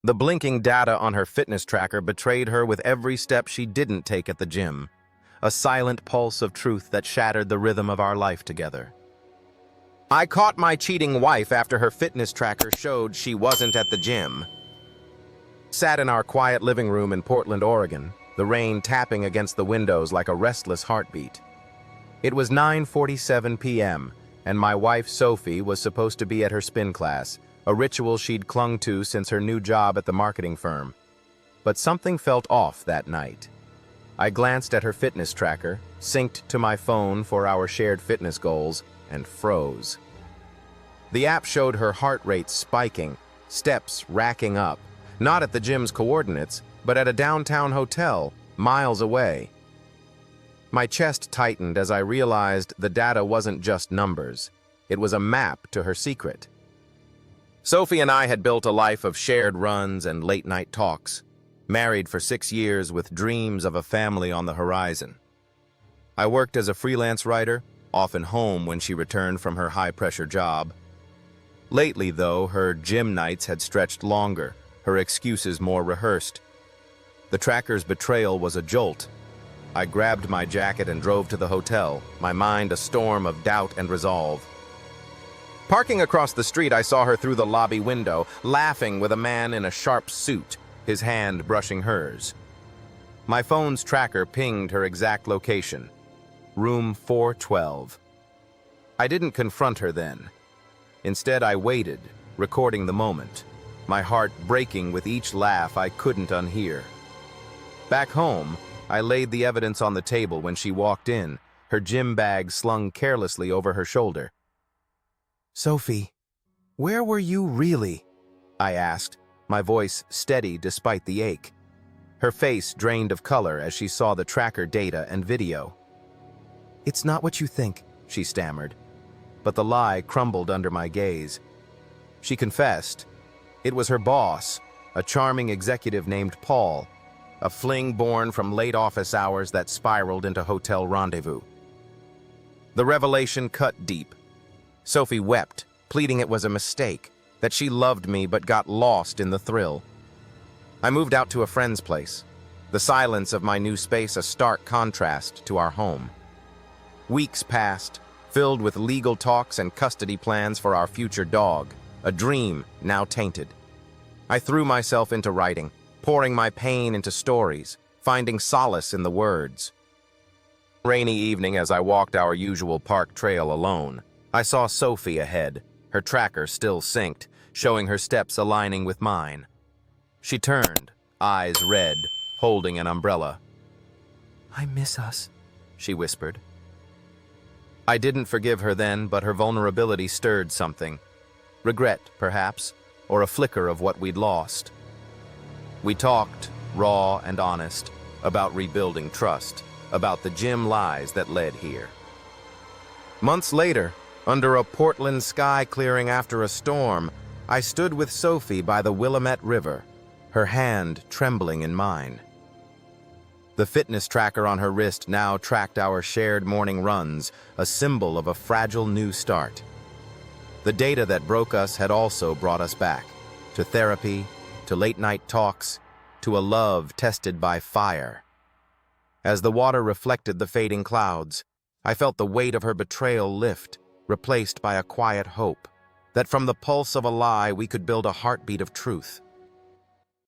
The blinking data on her fitness tracker betrayed her with every step she didn't take at the gym, a silent pulse of truth that shattered the rhythm of our life together. I caught my cheating wife after her fitness tracker showed she wasn't at the gym. Sat in our quiet living room in Portland, Oregon, the rain tapping against the windows like a restless heartbeat. It was 9:47 p.m., and my wife Sophie was supposed to be at her spin class, a ritual she'd clung to since her new job at the marketing firm. But something felt off that night. I glanced at her fitness tracker, synced to my phone for our shared fitness goals, and froze. The app showed her heart rate spiking, steps racking up, not at the gym's coordinates, but at a downtown hotel, miles away. My chest tightened as I realized the data wasn't just numbers. It was a map to her secret. Sophie and I had built a life of shared runs and late-night talks, married for 6 years with dreams of a family on the horizon. I worked as a freelance writer, often home when she returned from her high-pressure job. Lately, though, her gym nights had stretched longer, her excuses more rehearsed. The tracker's betrayal was a jolt. I grabbed my jacket and drove to the hotel, my mind a storm of doubt and resolve. Parking across the street, I saw her through the lobby window, laughing with a man in a sharp suit, his hand brushing hers. My phone's tracker pinged her exact location, room 412. I didn't confront her then. Instead, I waited, recording the moment, my heart breaking with each laugh I couldn't unhear. Back home, I laid the evidence on the table when she walked in, her gym bag slung carelessly over her shoulder. "Sophie, where were you really?" I asked, my voice steady despite the ache. Her face drained of color as she saw the tracker data and video. "It's not what you think," she stammered, but the lie crumbled under my gaze. She confessed. It was her boss, a charming executive named Paul, a fling born from late office hours that spiraled into hotel rendezvous. The revelation cut deep. Sophie wept, pleading it was a mistake, that she loved me but got lost in the thrill. I moved out to a friend's place, the silence of my new space a stark contrast to our home. Weeks passed, filled with legal talks and custody plans for our future dog, a dream now tainted. I threw myself into writing, pouring my pain into stories, finding solace in the words. Rainy evening as I walked our usual park trail alone, I saw Sophie ahead, her tracker still synced, showing her steps aligning with mine. She turned, eyes red, holding an umbrella. "I miss us," she whispered. I didn't forgive her then, but her vulnerability stirred something. Regret, perhaps, or a flicker of what we'd lost. We talked, raw and honest, about rebuilding trust, about the gym lies that led here. Months later, under a Portland sky clearing after a storm, I stood with Sophie by the Willamette River, her hand trembling in mine. The fitness tracker on her wrist now tracked our shared morning runs, a symbol of a fragile new start. The data that broke us had also brought us back, to therapy, to late-night talks, to a love tested by fire. As the water reflected the fading clouds, I felt the weight of her betrayal lift, replaced by a quiet hope, that from the pulse of a lie we could build a heartbeat of truth.